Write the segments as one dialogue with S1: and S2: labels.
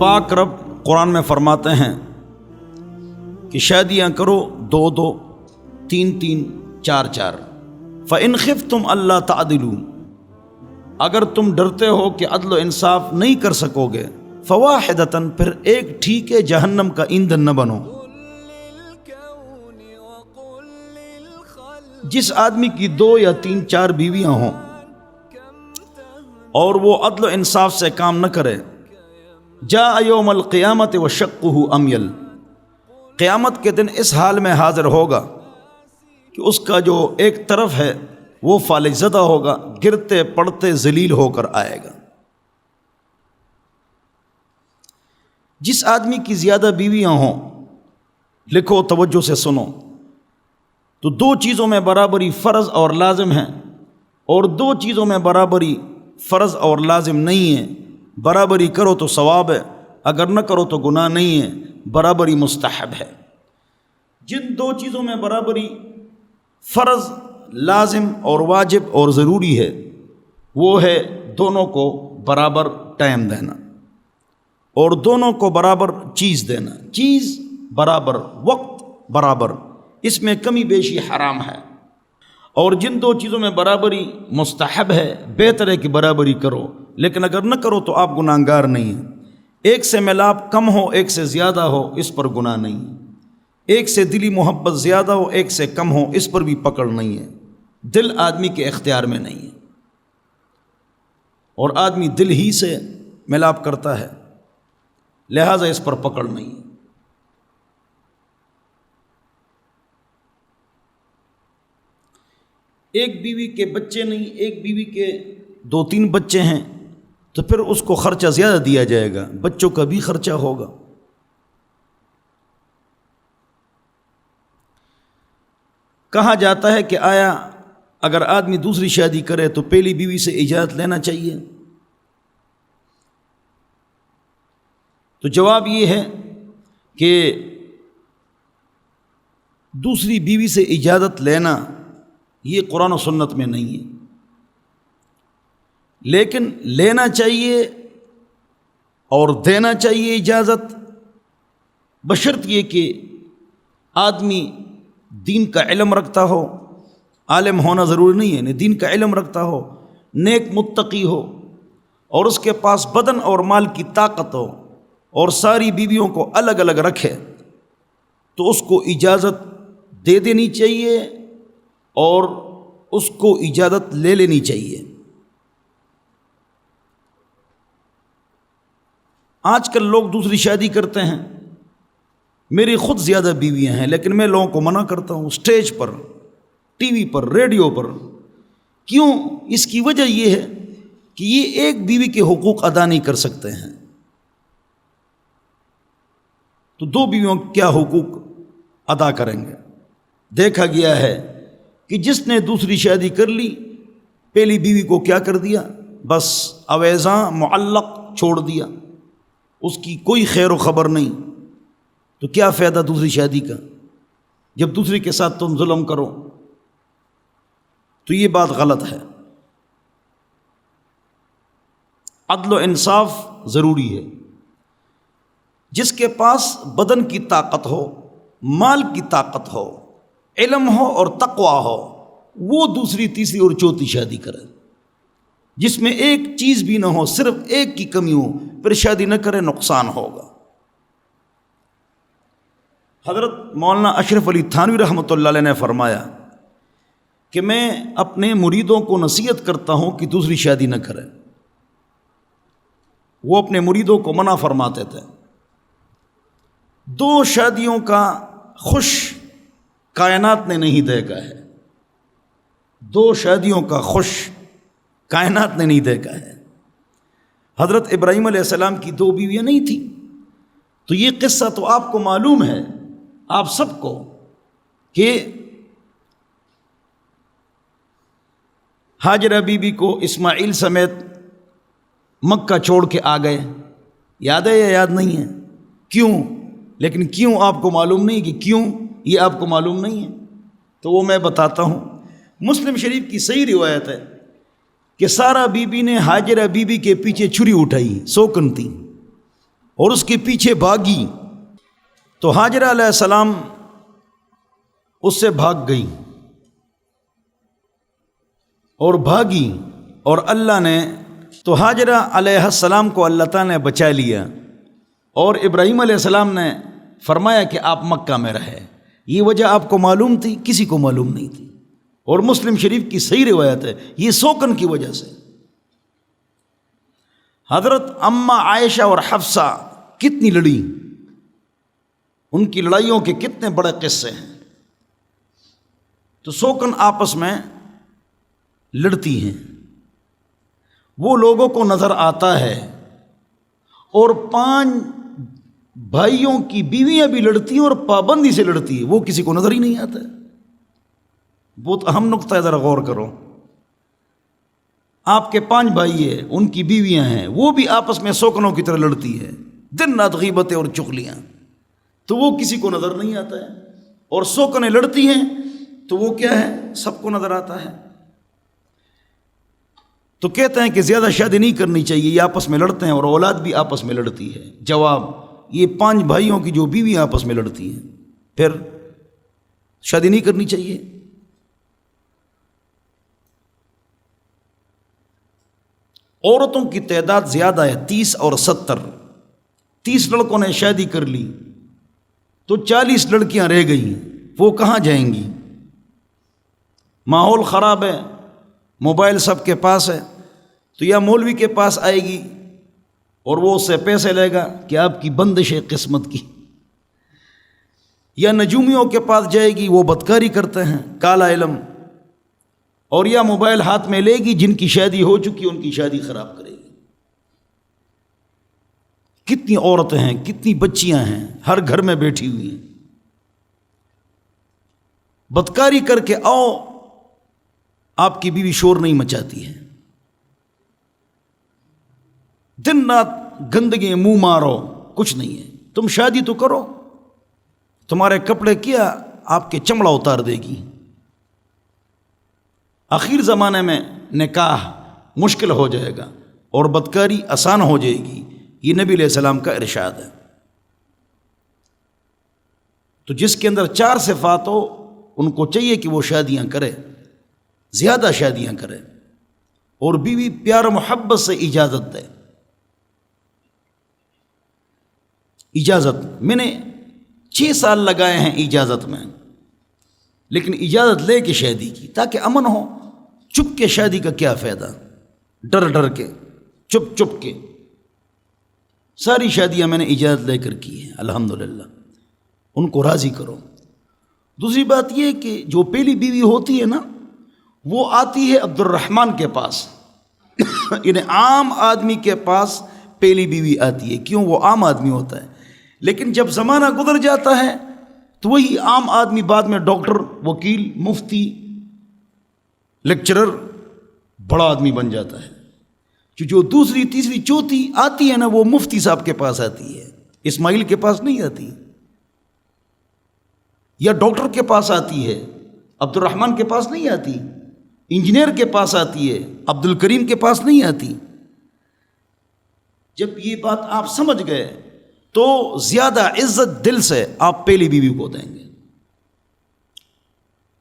S1: پاک رب قرآن میں فرماتے ہیں کہ شادیاں کرو 2-2 3-3 4-4 فَإِنْ خِفْتُمْ أَلَّا تَعْدِلُوا، اگر تم ڈرتے ہو کہ عدل و انصاف نہیں کر سکو گے، فواحدۃ، پھر ایک ٹھیک ہے جہنم کا ایندھن نہ بنو۔ جس آدمی کی 2 یا 3-4 بیویاں ہوں اور وہ عدل و انصاف سے کام نہ کرے، جاء یوم القیامت وشقہ امیل، قیامت کے دن اس حال میں حاضر ہوگا کہ اس کا جو ایک طرف ہے وہ فالج زدہ ہوگا، گرتے پڑتے ذلیل ہو کر آئے گا۔ جس آدمی کی زیادہ بیویاں ہوں، لکھو توجہ سے سنو، تو 2 چیزوں میں برابری فرض اور لازم ہے، اور 2 چیزوں میں برابری فرض اور لازم نہیں ہے۔ برابری کرو تو ثواب ہے، اگر نہ کرو تو گناہ نہیں ہے، برابری مستحب ہے۔ جن 2 چیزوں میں برابری فرض، لازم اور واجب اور ضروری ہے، وہ ہے دونوں کو برابر ٹائم دینا اور دونوں کو برابر چیز دینا، چیز برابر، وقت برابر، اس میں کمی بیشی حرام ہے۔ اور جن 2 چیزوں میں برابری مستحب ہے، بہتر ہے کہ برابری کرو، لیکن اگر نہ کرو تو آپ گناہگار نہیں ہیں۔ ایک سے ملاپ کم ہو، ایک سے زیادہ ہو، اس پر گناہ نہیں ہے۔ ایک سے دلی محبت زیادہ ہو، ایک سے کم ہو، اس پر بھی پکڑ نہیں ہے۔ دل آدمی کے اختیار میں نہیں ہے، اور آدمی دل ہی سے ملاپ کرتا ہے، لہٰذا اس پر پکڑ نہیں ہے۔ ایک بیوی کے بچے نہیں، ایک بیوی کے 2-3 بچے ہیں، تو پھر اس کو خرچہ زیادہ دیا جائے گا، بچوں کا بھی خرچہ ہوگا۔ کہا جاتا ہے کہ آیا اگر آدمی دوسری شادی کرے تو پہلی بیوی سے اجازت لینا چاہیے؟ تو جواب یہ ہے کہ دوسری بیوی سے اجازت لینا یہ قرآن و سنت میں نہیں ہے، لیکن لینا چاہیے اور دینا چاہیے اجازت، بشرط یہ کہ آدمی دین کا علم رکھتا ہو۔ عالم ہونا ضروری نہیں ہے، دین کا علم رکھتا ہو، نیک متقی ہو، اور اس کے پاس بدن اور مال کی طاقت ہو، اور ساری بیویوں کو الگ الگ رکھے، تو اس کو اجازت دے دینی چاہیے اور اس کو اجازت لے لینی چاہیے۔ آج کل لوگ دوسری شادی کرتے ہیں، میری خود زیادہ بیویاں ہیں، لیکن میں لوگوں کو منع کرتا ہوں، اسٹیج پر، ٹی وی پر، ریڈیو پر۔ کیوں؟ اس کی وجہ یہ ہے کہ یہ ایک بیوی کے حقوق ادا نہیں کر سکتے ہیں، تو 2 بیویوں کیا حقوق ادا کریں گے؟ دیکھا گیا ہے کہ جس نے دوسری شادی کر لی، پہلی بیوی کو کیا کر دیا؟ بس اویزاں معلق چھوڑ دیا، اس کی کوئی خیر و خبر نہیں۔ تو کیا فائدہ دوسری شادی کا جب دوسری کے ساتھ تم ظلم کرو؟ تو یہ بات غلط ہے۔ عدل و انصاف ضروری ہے۔ جس کے پاس بدن کی طاقت ہو، مال کی طاقت ہو، علم ہو اور تقوی ہو، وہ دوسری، تیسری اور چوتھی شادی کرے۔ جس میں ایک چیز بھی نہ ہو، صرف ایک کی کمی ہو، پھر شادی نہ کرے، نقصان ہوگا۔ حضرت مولانا اشرف علی تھانوی رحمۃ اللہ علیہ نے فرمایا کہ میں اپنے مریدوں کو نصیحت کرتا ہوں کہ دوسری شادی نہ کرے۔ وہ اپنے مریدوں کو منع فرماتے تھے۔ 2 شادیوں کا خوش کائنات نے نہیں دیکھا ہے، 2 شادیوں کا خوش کائنات نے نہیں دیکھا ہے۔ حضرت ابراہیم علیہ السلام کی 2 بیویاں نہیں تھیں، تو یہ قصہ تو آپ کو معلوم ہے، آپ سب کو، کہ ہاجرہ بی بی کو اسماعیل سمیت مکہ چھوڑ کے آ گئے۔ یاد ہے یا یاد نہیں ہے؟ کیوں؟ لیکن کیوں آپ کو معلوم نہیں کہ کیوں یہ آپ کو معلوم نہیں ہے، تو وہ میں بتاتا ہوں۔ مسلم شریف کی صحیح روایت ہے کہ سارہ بی بی نے ہاجرہ بی بی کے پیچھے چھری اٹھائی، سوکن تھی، اور اس کے پیچھے بھاگی، تو ہاجرہ علیہ السلام اس سے بھاگ گئی اور بھاگی، اور اللہ نے تو ہاجرہ علیہ السلام کو اللہ تعالیٰ نے بچا لیا، اور ابراہیم علیہ السلام نے فرمایا کہ آپ مکہ میں رہے۔ یہ وجہ آپ کو معلوم تھی؟ کسی کو معلوم نہیں تھی، اور مسلم شریف کی صحیح روایت ہے، یہ سوکن کی وجہ سے۔ حضرت اماں عائشہ اور حفصہ کتنی لڑی، ان کی لڑائیوں کے کتنے بڑے قصے ہیں۔ تو سوکن آپس میں لڑتی ہیں، وہ لوگوں کو نظر آتا ہے، اور 5 بھائیوں کی بیویاں بھی لڑتی ہیں اور پابندی سے لڑتی ہیں، وہ کسی کو نظر ہی نہیں آتا ہے۔ بہت اہم نقطہ ہے، ذرا غور کرو۔ آپ کے 5 بھائی ہیں، ان کی بیویاں ہیں، وہ بھی آپس میں سوکنوں کی طرح لڑتی ہے، دن رات غیبتیں اور چغلیاں، تو وہ کسی کو نظر نہیں آتا ہے۔ اور سوکنیں لڑتی ہیں تو وہ کیا ہے، سب کو نظر آتا ہے۔ تو کہتے ہیں کہ زیادہ شادی نہیں کرنی چاہیے، یہ آپس میں لڑتے ہیں، اور اولاد بھی آپس میں لڑتی ہے۔ جواب، یہ 5 بھائیوں کی جو بیویاں آپس میں لڑتی ہیں، پھر شادی نہیں کرنی چاہیے۔ عورتوں کی تعداد زیادہ ہے، 30 اور 70۔ 30 لڑکوں نے شادی کر لی تو 40 لڑکیاں رہ گئیں، وہ کہاں جائیں گی؟ ماحول خراب ہے، موبائل سب کے پاس ہے، تو یا مولوی کے پاس آئے گی اور وہ اس سے پیسے لے گا کہ آپ کی بندش ہے قسمت کی، یا نجومیوں کے پاس جائے گی، وہ بدکاری کرتے ہیں، کالا علم، اور یا موبائل ہاتھ میں لے گی، جن کی شادی ہو چکی ان کی شادی خراب کرے گی۔ کتنی عورتیں ہیں، کتنی بچیاں ہیں، ہر گھر میں بیٹھی ہوئی ہیں، بدکاری کر کے آؤ، آپ کی بیوی شور نہیں مچاتی ہے، دن رات گندگی منہ مارو، کچھ نہیں ہے۔ تم شادی تو کرو، تمہارے کپڑے کیا آپ کے چمڑا اتار دے گی۔ آخر زمانے میں نکاح مشکل ہو جائے گا اور بدکاری آسان ہو جائے گی، یہ نبی علیہ السلام کا ارشاد ہے۔ تو جس کے اندر 4 صفات ہو، ان کو چاہیے کہ وہ شادیاں کرے، زیادہ شادیاں کرے، اور بیوی پیار محبت سے اجازت دے۔ اجازت، میں نے 6 سال لگائے ہیں اجازت میں، لیکن اجازت لے کے شادی کی تاکہ امن ہو۔ چپ کے شادی کا کیا فائدہ، ڈر ڈر کے، چپ چپ کے۔ ساری شادیاں میں نے اجازت لے کر کی ہیں الحمدللہ، ان کو راضی کرو۔ دوسری بات یہ کہ جو پہلی بیوی ہوتی ہے نا، وہ آتی ہے عبد الرحمن کے پاس، یعنی عام آدمی کے پاس پہلی بیوی آتی ہے، کیوں؟ وہ عام آدمی ہوتا ہے۔ لیکن جب زمانہ گزر جاتا ہے تو وہی عام آدمی بعد میں ڈاکٹر، وکیل، مفتی، لیکچرر، بڑا آدمی بن جاتا ہے۔ جو دوسری، تیسری، چوتھی آتی ہے نا، وہ مفتی صاحب کے پاس آتی ہے، اسماعیل کے پاس نہیں آتی، یا ڈاکٹر کے پاس آتی ہے، عبد الرحمن کے پاس نہیں آتی، انجینئر کے پاس آتی ہے، عبد الکریم کے پاس نہیں آتی۔ جب یہ بات آپ سمجھ گئے تو زیادہ عزت دل سے آپ پہلی بیوی کو دیں گے،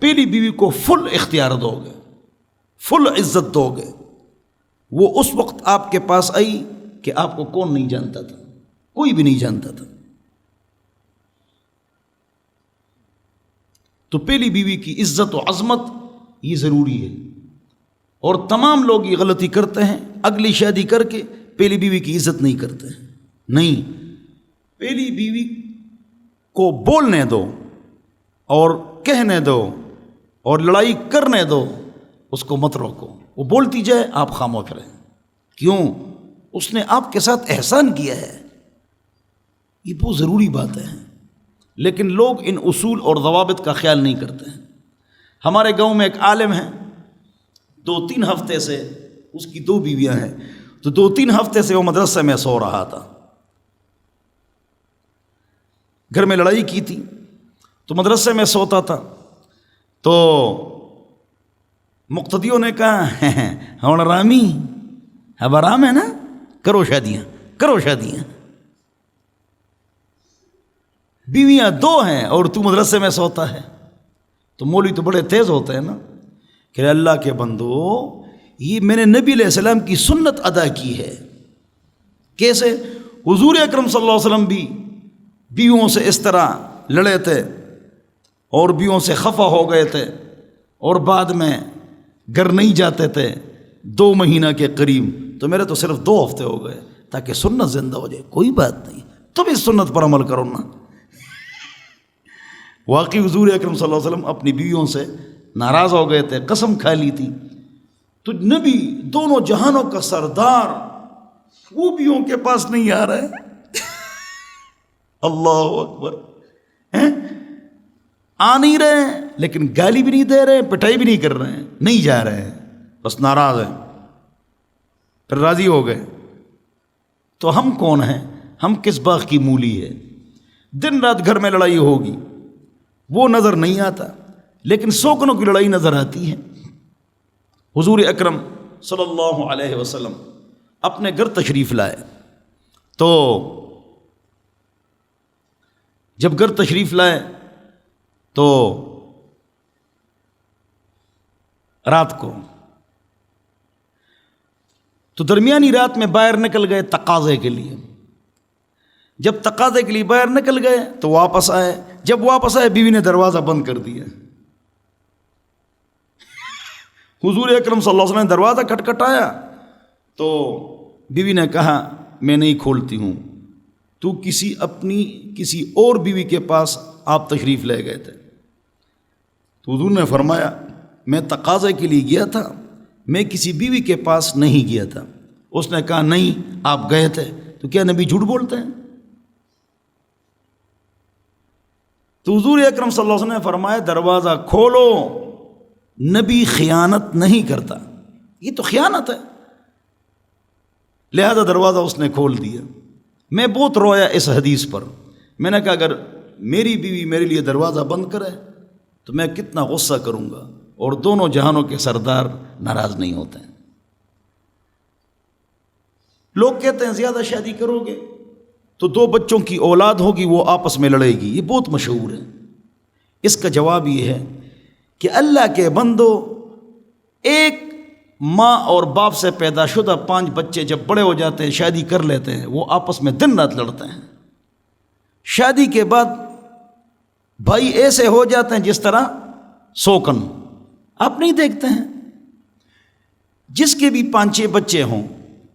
S1: پہلی بیوی کو فل اختیار دو گے، فل عزت دو گے۔ وہ اس وقت آپ کے پاس آئی کہ آپ کو کون نہیں جانتا تھا، کوئی بھی نہیں جانتا تھا۔ تو پہلی بیوی کی عزت و عظمت یہ ضروری ہے، اور تمام لوگ یہ غلطی کرتے ہیں، اگلی شادی کر کے پہلی بیوی کی عزت نہیں کرتے ہیں۔ نہیں، پہلی بیوی کو بولنے دو اور کہنے دو اور لڑائی کرنے دو، اس کو مت روکو، وہ بولتی جائے، آپ خاموش رہیں۔ کیوں؟ اس نے آپ کے ساتھ احسان کیا ہے، یہ بہت ضروری بات ہے۔ لیکن لوگ ان اصول اور ضوابط کا خیال نہیں کرتے ہیں۔ ہمارے گاؤں میں ایک عالم ہے، 2-3 ہفتے سے اس کی 2 بیویاں ہیں، تو 2-3 ہفتے سے وہ مدرسے میں سو رہا تھا، گھر میں لڑائی کی تھی تو مدرسے میں سوتا تھا۔ تو مقتدیوں نے کہا ہم رامی اب آرام ہے نا، کرو شادیاں کرو شادیاں، بیویاں 2 ہیں اور تو مدرسے میں سوتا ہے۔ تو مولوی تو بڑے تیز ہوتے ہیں نا، کہ اللہ کے بندو یہ میں نے نبی علیہ السلام کی سنت ادا کی ہے۔ کیسے؟ حضور اکرم صلی اللہ علیہ وسلم بھی بیویوں سے اس طرح لڑے تھے اور بیویوں سے خفا ہو گئے تھے اور بعد میں گھر نہیں جاتے تھے 2 مہینہ کے قریب، تو میرے تو صرف 2 ہفتے ہو گئے، تاکہ سنت زندہ ہو جائے۔ کوئی بات نہیں، تم اس سنت پر عمل کرو نا۔ واقعی حضور اکرم صلی اللہ علیہ وسلم اپنی بیویوں سے ناراض ہو گئے تھے، قسم کھا لی تھی، تو نبی دونوں جہانوں کا سردار وہ بیویوں کے پاس نہیں آ رہا ہے۔ اللہ اکبر، آ نہیں رہے ہیں لیکن گالی بھی نہیں دے رہے، پٹائی بھی نہیں کر رہے ہیں، نہیں جا رہے ہیں، بس ناراض ہیں۔ پھر راضی ہو گئے۔ تو ہم کون ہیں؟ ہم کس باغ کی مولی ہے؟ دن رات گھر میں لڑائی ہوگی، وہ نظر نہیں آتا، لیکن سوکنوں کی لڑائی نظر آتی ہے۔ حضور اکرم صلی اللہ علیہ وسلم اپنے گھر تشریف لائے، تو جب گھر تشریف لائے تو رات کو، تو درمیانی رات میں باہر نکل گئے تقاضے کے لیے۔ جب تقاضے کے لیے باہر نکل گئے تو واپس آئے، جب واپس آئے بیوی نے دروازہ بند کر دیا۔ حضور اکرم صلی اللہ علیہ وسلم نے دروازہ کھٹکھٹایا تو بیوی نے کہا میں نہیں کھولتی ہوں، تو کسی اور بیوی کے پاس آپ تشریف لے گئے تھے۔ تو حضور نے فرمایا میں تقاضے کے لیے گیا تھا، میں کسی بیوی کے پاس نہیں گیا تھا۔ اس نے کہا نہیں آپ گئے تھے۔ تو کیا نبی جھوٹ بولتے ہیں؟ تو حضور اکرم صلی اللہ علیہ وسلم نے فرمایا دروازہ کھولو، نبی خیانت نہیں کرتا، یہ تو خیانت ہے، لہذا دروازہ اس نے کھول دیا۔ میں بہت رویا اس حدیث پر، میں نے کہا اگر میری بیوی میرے لیے دروازہ بند کرے تو میں کتنا غصہ کروں گا، اور دونوں جہانوں کے سردار ناراض نہیں ہوتے ہیں۔ لوگ کہتے ہیں زیادہ شادی کرو گے تو 2 بچوں کی اولاد ہوگی وہ آپس میں لڑے گی، یہ بہت مشہور ہے۔ اس کا جواب یہ ہے کہ اللہ کے بندو، ایک ماں اور باپ سے پیدا شدہ 5 بچے جب بڑے ہو جاتے ہیں شادی کر لیتے ہیں، وہ آپس میں دن رات لڑتے ہیں۔ شادی کے بعد بھائی ایسے ہو جاتے ہیں جس طرح سوکن، آپ نہیں دیکھتے ہیں؟ جس کے بھی 5-6 بچے ہوں،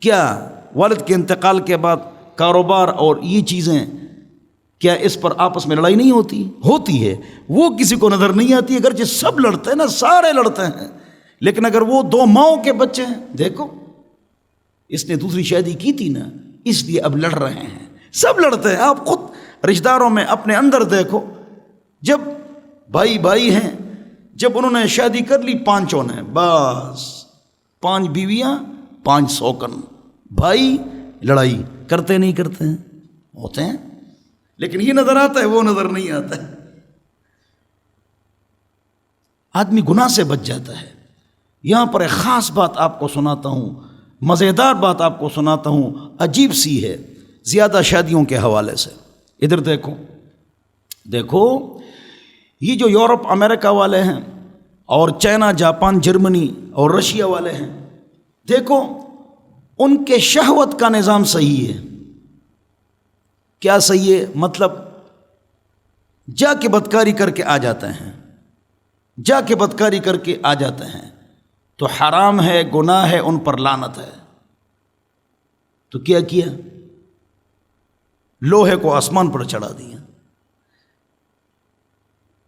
S1: کیا والد کے انتقال کے بعد کاروبار اور یہ چیزیں، کیا اس پر آپس میں لڑائی نہیں ہوتی ہے؟ وہ کسی کو نظر نہیں آتی، اگرچہ سب لڑتے ہیں نا، سارے لڑتے ہیں، لیکن اگر وہ 2 ماؤں کے بچے ہیں، دیکھو اس نے دوسری شادی کی تھی نا، اس لیے اب لڑ رہے ہیں، سب لڑتے ہیں۔ آپ خود رشتہ داروں میں اپنے اندر دیکھو، جب بھائی ہیں، جب انہوں نے شادی کر لی 5 نے، بس 5 بیویاں 5 سوکن، بھائی لڑائی کرتے نہیں کرتے ہیں، ہوتے ہیں، لیکن یہ نظر آتا ہے وہ نظر نہیں آتا ہے۔ آدمی گناہ سے بچ جاتا ہے۔ یہاں پر ایک خاص بات آپ کو سناتا ہوں، مزیدار بات آپ کو سناتا ہوں، عجیب سی ہے، زیادہ شادیوں کے حوالے سے۔ ادھر دیکھو یہ جو یورپ امریکہ والے ہیں اور چائنا، جاپان، جرمنی اور رشیا والے ہیں، دیکھو ان کے شہوت کا نظام صحیح ہے۔ کیا صحیح ہے؟ مطلب جا کے بدکاری کر کے آ جاتے ہیں، جا کے بدکاری کر کے آ جاتے ہیں، تو حرام ہے، گناہ ہے، ان پر لعنت ہے۔ تو کیا کیا؟ لوہے کو آسمان پر چڑھا دیا۔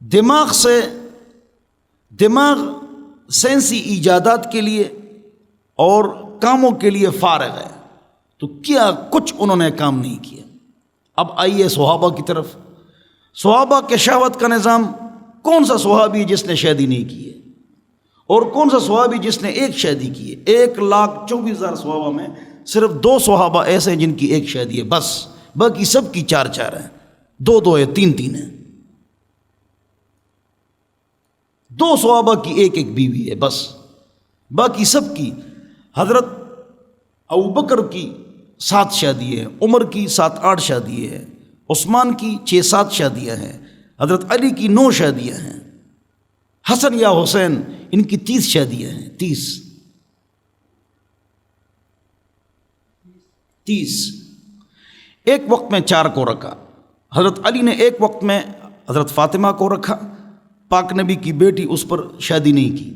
S1: دماغ سائنسی ایجادات کے لیے اور کاموں کے لیے فارغ ہے، تو کیا کچھ انہوں نے کام نہیں کیا۔ اب آئیے صحابہ کی طرف۔ صحابہ کے شہوت کا نظام، کون سا صحابی جس نے شادی نہیں کی ہے، اور کون سا صحابی جس نے ایک شادی کی ہے؟ 1,24,000 صحابہ میں صرف 2 صحابہ ایسے ہیں جن کی ایک شادی ہے، بس، باقی سب کی 4 ہیں، 2 ہے، 3 ہیں۔ 2 صحابہ کی ایک بیوی ہے بس، باقی سب کی، حضرت ابوبکر کی 7 شادی ہے، عمر کی 7-8 شادی ہے، عثمان کی 6-7 شادیاں ہیں، حضرت علی کی 9 شادیاں ہیں، حسن یا حسین ان کی 30 شادیاں ہیں، 30 ایک وقت میں 4 کو رکھا۔ حضرت علی نے ایک وقت میں حضرت فاطمہ کو رکھا، پاک نبی کی بیٹی، اس پر شادی نہیں کی،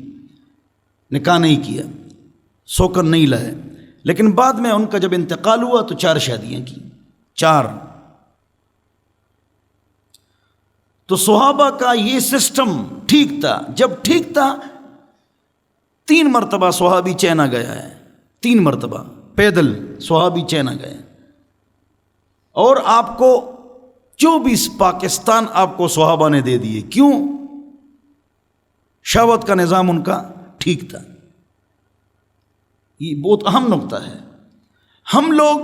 S1: نکاح نہیں کیا، سوکن نہیں لائے، لیکن بعد میں ان کا جب انتقال ہوا تو 4 شادیاں کی، 4۔ تو صحابہ کا یہ سسٹم ٹھیک تھا۔ جب ٹھیک تھا 3 مرتبہ صحابی چائنا گیا ہے، 3 مرتبہ پیدل صحابی چائنا گئے، اور آپ کو 24 پاکستان آپ کو صحابہ نے دے دیے۔ کیوں؟ شہوت کا نظام ان کا ٹھیک تھا۔ یہ بہت اہم نقطہ ہے۔ ہم لوگ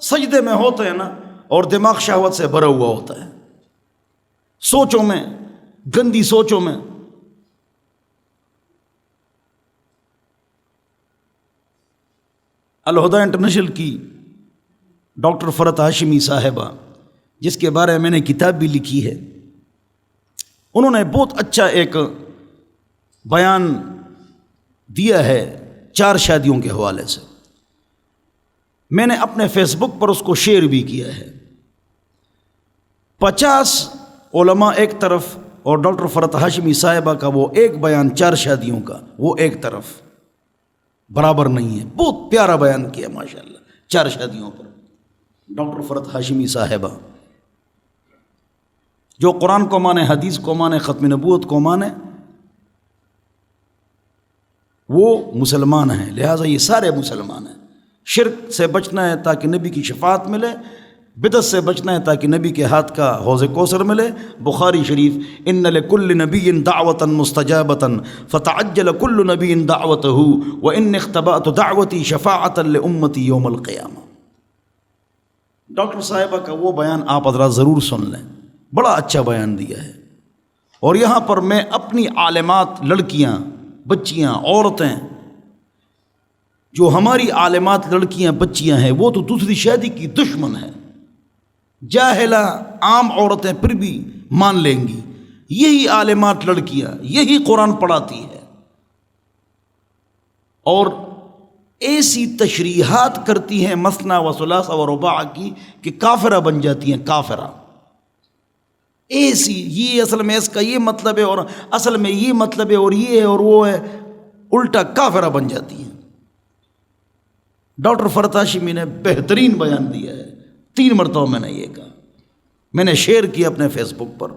S1: سجدے میں ہوتے ہیں نا، اور دماغ شہوت سے بھرا ہوا ہوتا ہے، سوچوں میں، گندی سوچوں میں۔ الہدیٰ انٹرنیشنل کی ڈاکٹر فرحت ہاشمی صاحبہ، جس کے بارے میں میں نے کتاب بھی لکھی ہے، انہوں نے بہت اچھا ایک بیان دیا ہے 4 شادیوں کے حوالے سے۔ میں نے اپنے فیس بک پر اس کو شیئر بھی کیا ہے۔ 50 علماء ایک طرف اور ڈاکٹر فرحت ہاشمی صاحبہ کا وہ ایک بیان 4 شادیوں کا، وہ ایک طرف، برابر نہیں ہے۔ بہت پیارا بیان کیا ماشاءاللہ 4 شادیوں پر ڈاکٹر فرحت ہاشمی صاحبہ، جو قرآن کو مانے، حدیث کو مانے، ختم نبوت کو مانے، وہ مسلمان ہیں۔ لہٰذا یہ سارے مسلمان ہیں۔ شرک سے بچنا ہے تاکہ نبی کی شفاعت ملے، بدعت سے بچنا ہے تاکہ نبی کے ہاتھ کا حوض کوثر ملے۔ بخاری شریف، ان لکل نبی دعوۃ مستجابۃ فتعجل کل نبی دعوتہ وان اختبأت دعوتی شفاعۃ لامتی یوم القیامہ۔ ڈاکٹر صاحبہ کا وہ بیان آپ حضرات ضرور سن لیں، بڑا اچھا بیان دیا ہے۔ اور یہاں پر میں اپنی عالمات، لڑکیاں، بچیاں، عورتیں، جو ہماری عالمات لڑکیاں بچیاں ہیں، وہ تو دوسری شادی کی دشمن ہیں، جاہلہ عام عورتیں پھر بھی مان لیں گی۔ یہی عالمات لڑکیاں یہی قرآن پڑھاتی ہے، اور ایسی تشریحات کرتی ہیں مثنیٰ و ثلاثہ و رباع کی کہ کافرہ بن جاتی ہیں، کافرہ۔ ایسی، یہ اصل میں اس کا یہ مطلب ہے، اور اصل میں یہ مطلب ہے، اور یہ ہے اور وہ ہے، الٹا کافرہ بن جاتی ہیں۔ ڈاکٹر فرحت ہاشمی نے بہترین بیان دیا ہے، 3 مرتبہ میں نے یہ کہا، میں نے شیئر کیا اپنے فیس بک پر۔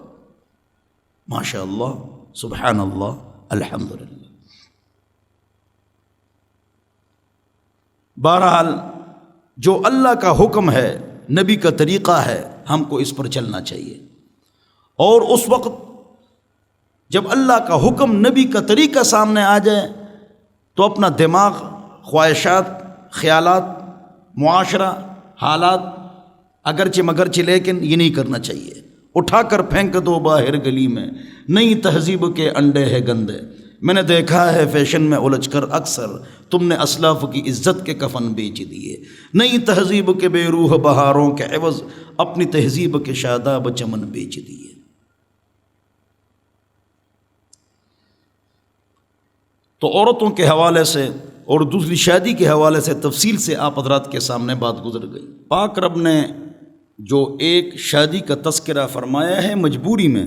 S1: ماشاء اللہ، سبحان اللہ، الحمدللہ۔ بہرحال جو اللہ کا حکم ہے، نبی کا طریقہ ہے، ہم کو اس پر چلنا چاہیے۔ اور اس وقت جب اللہ کا حکم، نبی کا طریقہ سامنے آ جائے تو اپنا دماغ، خواہشات، خیالات، معاشرہ، حالات، اگرچہ مگرچہ، لیکن یہ نہیں کرنا چاہیے۔ اٹھا کر پھینک دو باہر گلی میں، نئی تہذیب کے انڈے ہے گندے۔ میں نے دیکھا ہے فیشن میں الجھ کر اکثر، تم نے اسلاف کی عزت کے کفن بیچ دیے۔ نئی تہذیب کے بے روح بہاروں کے عوض اپنی تہذیب کے شاداب چمن بیچ دیے۔ تو عورتوں کے حوالے سے اور دوسری شادی کے حوالے سے تفصیل سے آپ حضرات کے سامنے بات گزر گئی۔ پاک رب نے جو ایک شادی کا تذکرہ فرمایا ہے مجبوری میں،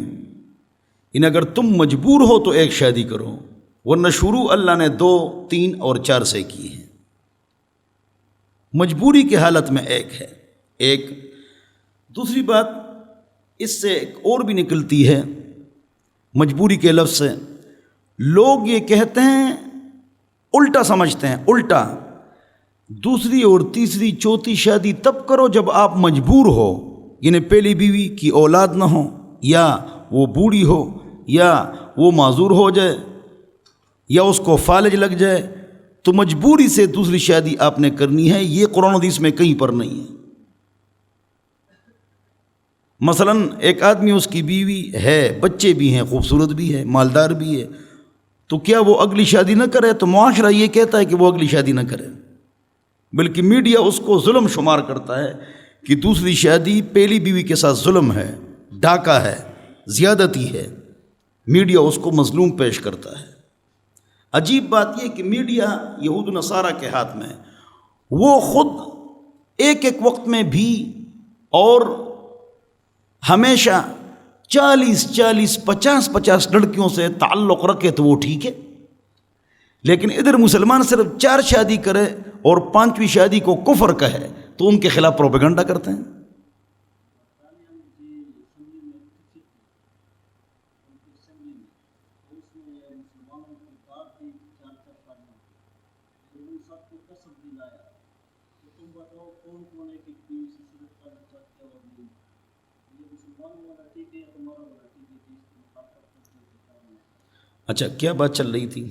S1: ان اگر تم مجبور ہو تو ایک شادی کرو، ورنہ شروع اللہ نے 2، 3 اور 4 سے کی ہے۔ مجبوری کی حالت میں ایک ہے۔ ایک دوسری بات اس سے ایک اور بھی نکلتی ہے مجبوری کے لفظ سے، لوگ یہ کہتے ہیں، الٹا سمجھتے ہیں، الٹا دوسری اور تیسری چوتھی شادی تب کرو جب آپ مجبور ہو، یعنی پہلی بیوی کی اولاد نہ ہو، یا وہ بوڑھی ہو، یا وہ معذور ہو جائے، یا اس کو فالج لگ جائے، تو مجبوری سے دوسری شادی آپ نے کرنی ہے۔ یہ قرآن حدیث میں کہیں پر نہیں ہے۔ مثلا ایک آدمی، اس کی بیوی ہے، بچے بھی ہیں، خوبصورت بھی ہے، مالدار بھی ہے، تو کیا وہ اگلی شادی نہ کرے؟ تو معاشرہ یہ کہتا ہے کہ وہ اگلی شادی نہ کرے، بلکہ میڈیا اس کو ظلم شمار کرتا ہے کہ دوسری شادی پہلی بیوی کے ساتھ ظلم ہے، ڈاکہ ہے، زیادتی ہے۔ میڈیا اس کو مظلوم پیش کرتا ہے۔ عجیب بات یہ کہ میڈیا یہود و نصارہ کے ہاتھ میں ہے، وہ خود ایک ایک وقت میں بھی اور ہمیشہ 40 50 لڑکیوں سے تعلق رکھے تو وہ ٹھیک ہے، لیکن ادھر مسلمان صرف 4 شادی کرے اور 5ویں شادی کو کفر کہے تو ان کے خلاف پروپیگنڈا کرتے ہیں۔ اچھا، کیا بات چل رہی تھی؟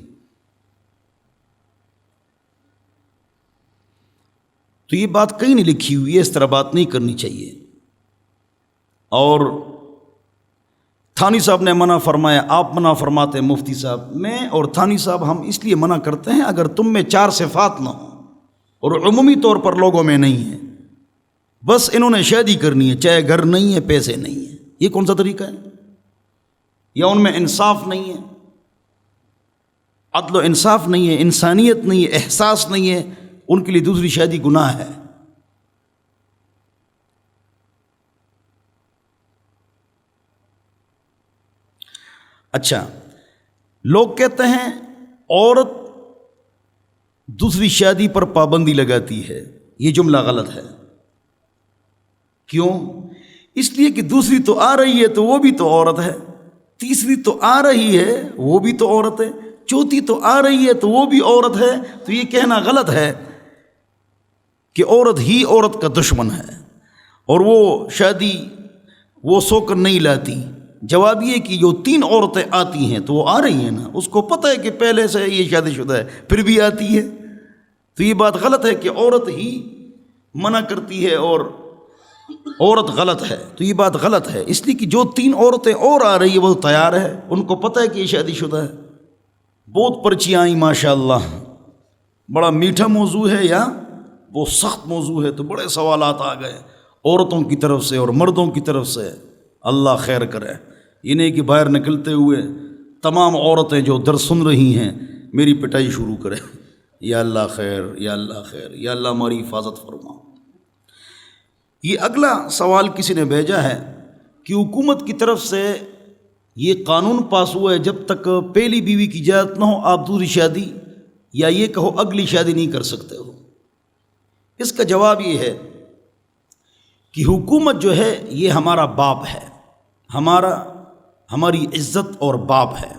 S1: تو یہ بات کہیں نہیں لکھی ہوئی ہے، اس طرح بات نہیں کرنی چاہیے۔ اور تھانی صاحب نے منع فرمایا، آپ منع فرماتے ہیں مفتی صاحب، میں اور تھانی صاحب ہم اس لیے منع کرتے ہیں اگر تم میں 4 صفات نہ ہوں اور عمومی طور پر لوگوں میں نہیں ہیں، بس انہوں نے شادی کرنی ہے چاہے گھر نہیں ہے پیسے نہیں ہیں، یہ کون سا طریقہ ہے؟ یا ان میں انصاف نہیں ہے، عدل و انصاف نہیں ہے، انسانیت نہیں ہے، احساس نہیں ہے، ان کے لیے دوسری شادی گناہ ہے۔ اچھا، لوگ کہتے ہیں عورت دوسری شادی پر پابندی لگاتی ہے، یہ جملہ غلط ہے۔ کیوں؟ اس لیے کہ دوسری تو آ رہی ہے تو وہ بھی تو عورت ہے، تیسری تو آ رہی ہے وہ بھی تو عورت ہے، چوتھی تو آ رہی ہے تو وہ بھی عورت ہے۔ تو یہ کہنا غلط ہے کہ عورت ہی عورت کا دشمن ہے اور وہ شادی وہ سو کر نہیں لاتی۔ جواب یہ کہ جو 3 عورتیں آتی ہیں تو وہ آ رہی ہیں نا، اس کو پتہ ہے کہ پہلے سے یہ شادی شدہ ہے پھر بھی آتی ہے۔ تو یہ بات غلط ہے کہ عورت ہی منع کرتی ہے اور عورت غلط ہے، تو یہ بات غلط ہے، اس لیے کہ جو 3 عورتیں اور آ رہی ہیں وہ تیار ہے، ان کو پتہ ہے کہ یہ شادی شدہ ہے۔ بہت پرچیاں آئیں ماشاءاللہ، بڑا میٹھا موضوع ہے یا وہ سخت موضوع ہے، تو بڑے سوالات آ گئے عورتوں کی طرف سے اور مردوں کی طرف سے۔ اللہ خیر کرے، یہ نہیں کہ باہر نکلتے ہوئے تمام عورتیں جو درس سن رہی ہیں میری پٹائی شروع کرے۔ یا اللہ خیر، یا اللہ خیر، یا اللہ ہماری حفاظت فرما۔ یہ اگلا سوال کسی نے بھیجا ہے کہ حکومت کی طرف سے یہ قانون پاس ہوا ہے جب تک پہلی بیوی کی اجازت نہ ہو آپ دوسری شادی یا یہ کہو اگلی شادی نہیں کر سکتے ہو۔ اس کا جواب یہ ہے کہ حکومت جو ہے یہ ہمارا باپ ہے، ہماری عزت اور باپ ہے۔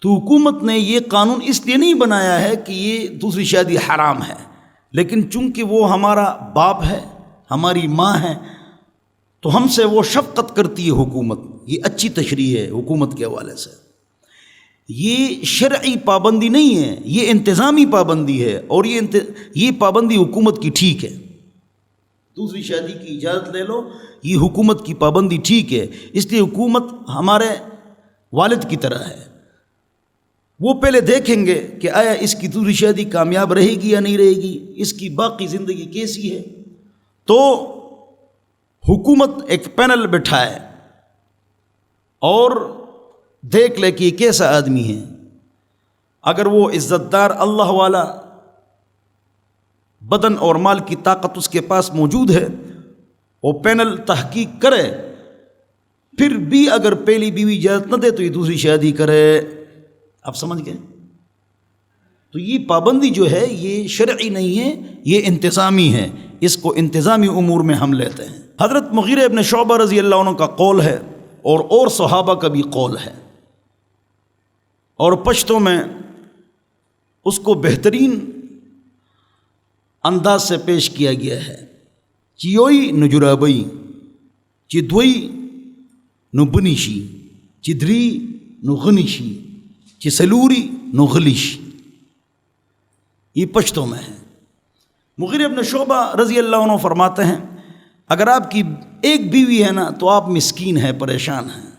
S1: تو حکومت نے یہ قانون اس لیے نہیں بنایا ہے کہ یہ دوسری شادی حرام ہے، لیکن چونکہ وہ ہمارا باپ ہے، ہماری ماں ہے، تو ہم سے وہ شفقت کرتی ہے حکومت۔ یہ اچھی تشریح ہے حکومت کے حوالے سے۔ یہ شرعی پابندی نہیں ہے، یہ انتظامی پابندی ہے، اور یہ پابندی حکومت کی ٹھیک ہے۔ دوسری شادی کی اجازت لے لو، یہ حکومت کی پابندی ٹھیک ہے، اس لیے حکومت ہمارے والد کی طرح ہے۔ وہ پہلے دیکھیں گے کہ آیا اس کی دوسری شادی کامیاب رہے گی یا نہیں رہے گی، اس کی باقی زندگی کیسی ہے۔ تو حکومت ایک پینل بٹھائے اور دیکھ لے کہ یہ کیسا آدمی ہے۔ اگر وہ عزت دار اللہ والا بدن اور مال کی طاقت اس کے پاس موجود ہے، وہ پینل تحقیق کرے، پھر بھی اگر پہلی بیوی اجازت نہ دے تو یہ دوسری شادی کرے۔ آپ سمجھ گئے؟ تو یہ پابندی جو ہے یہ شرعی نہیں ہے، یہ انتظامی ہے، اس کو انتظامی امور میں ہم لیتے ہیں۔ حضرت مغیرہ ابن شعبہ رضی اللہ عنہ کا قول ہے اور صحابہ کا بھی قول ہے، اور پشتوں میں اس کو بہترین انداز سے پیش کیا گیا ہے۔ چیوئی نجرابئی چدوئی نو بنیشی چدری نو غنیشی چسلوری نو غلیشی، یہ پشتوں میں ہے۔ مغیرہ ابن شعبہ رضی اللہ عنہ فرماتے ہیں اگر آپ کی ایک بیوی ہے نا تو آپ مسکین ہیں، پریشان ہیں،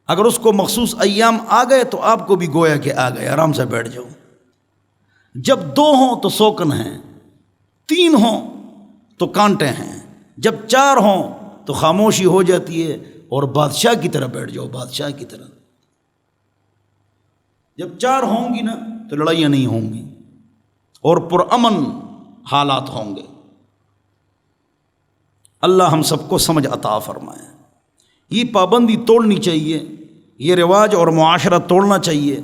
S1: اگر اس کو مخصوص ایام آ گئے تو آپ کو بھی گویا کہ آ گئے، آرام سے بیٹھ جاؤ۔ جب 2 ہوں تو سوکن ہیں، 3 ہوں تو کانٹے ہیں، جب 4 ہوں تو خاموشی ہو جاتی ہے اور بادشاہ کی طرح بیٹھ جاؤ، بادشاہ کی طرح۔ جب 4 ہوں گی نا تو لڑائیاں نہیں ہوں گی اور پرامن حالات ہوں گے۔ اللہ ہم سب کو سمجھ عطا فرمائے۔ یہ پابندی توڑنی چاہیے، یہ رواج اور معاشرہ توڑنا چاہیے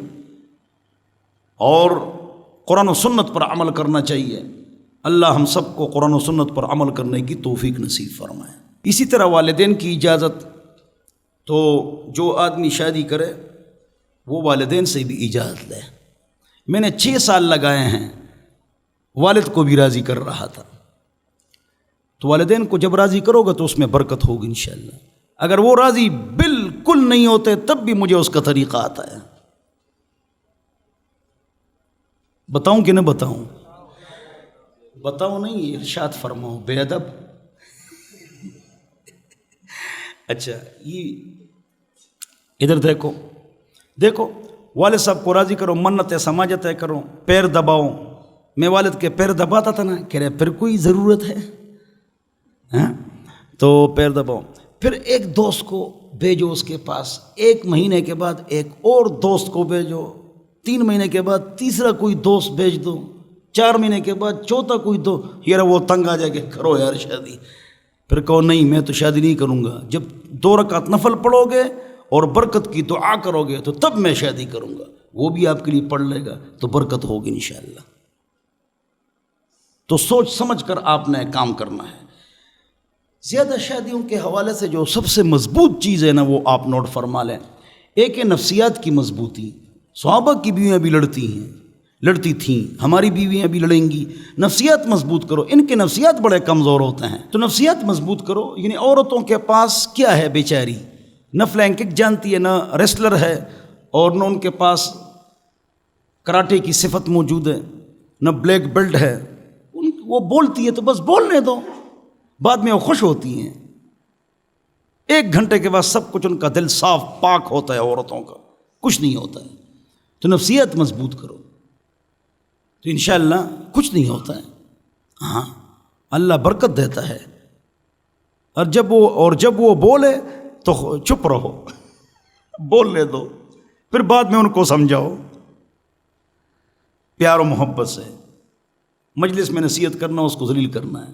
S1: اور قرآن و سنت پر عمل کرنا چاہیے۔ اللہ ہم سب کو قرآن و سنت پر عمل کرنے کی توفیق نصیب فرمائے۔ اسی طرح والدین کی اجازت، تو جو آدمی شادی کرے وہ والدین سے بھی اجازت لے۔ میں نے 6 سال لگائے ہیں، والد کو بھی راضی کر رہا تھا۔ تو والدین کو جب راضی کرو گے تو اس میں برکت ہوگی انشاءاللہ۔ اگر وہ راضی بالکل نہیں ہوتے تب بھی مجھے اس کا طریقہ آتا ہے۔ بتاؤں کہ نہ بتاؤں؟ بتاؤں نہیں، ارشاد فرماؤ بے ادب۔ اچھا، یہ ادھر دیکھو، والد صاحب کو راضی کرو، منتیں سماجتیں کرو، پیر دباؤ۔ میں والد کے پیر دباتا تھا نا، کہہ رہے پھر کوئی ضرورت ہے ہاں؟ تو پیر دباؤ۔ پھر ایک دوست کو بھیجو اس کے پاس، 1 مہینے کے بعد ایک اور دوست کو بھیجو، 3 مہینے کے بعد تیسرا کوئی دوست بھیج دو، 4 مہینے کے بعد چوتھا کوئی دو۔ یار وہ تنگ آ جائے کہ کرو یار شادی، پھر کہو نہیں میں تو شادی نہیں کروں گا۔ جب 2 رکعت نفل پڑھو گے اور برکت کی دعا کرو گے تو تب میں شادی کروں گا، وہ بھی آپ کے لیے پڑھ لے گا تو برکت ہوگی انشاءاللہ۔ تو سوچ سمجھ کر آپ نے کام کرنا ہے۔ زیادہ شادیوں کے حوالے سے جو سب سے مضبوط چیز ہے نا وہ آپ نوٹ فرما لیں۔ ایک ہے نفسیات کی مضبوطی۔ صحابہ کی بیویاں بھی لڑتی تھیں، ہماری بیویاں بھی لڑیں گی۔ نفسیات مضبوط کرو، ان کے نفسیات بڑے کمزور ہوتے ہیں تو نفسیات مضبوط کرو۔ یعنی عورتوں کے پاس کیا ہے بیچاری، نہ فلینکک جانتی ہے، نہ ریسلر ہے، اور نہ ان کے پاس کراٹے کی صفت موجود ہے، نہ بلیک بیلٹ ہے۔ وہ بولتی ہے تو بس بولنے دو، بعد میں وہ خوش ہوتی ہیں۔ 1 گھنٹے کے بعد سب کچھ ان کا دل صاف پاک ہوتا ہے، عورتوں کا کچھ نہیں ہوتا ہے۔ تو نفسیات مضبوط کرو تو انشاءاللہ کچھ نہیں ہوتا ہے۔ ہاں، اللہ برکت دیتا ہے۔ اور جب وہ بولے تو چپ رہو، بولنے دو، پھر بعد میں ان کو سمجھاؤ پیار و محبت سے۔ مجلس میں نصیحت کرنا، اس کو ذلیل کرنا ہے۔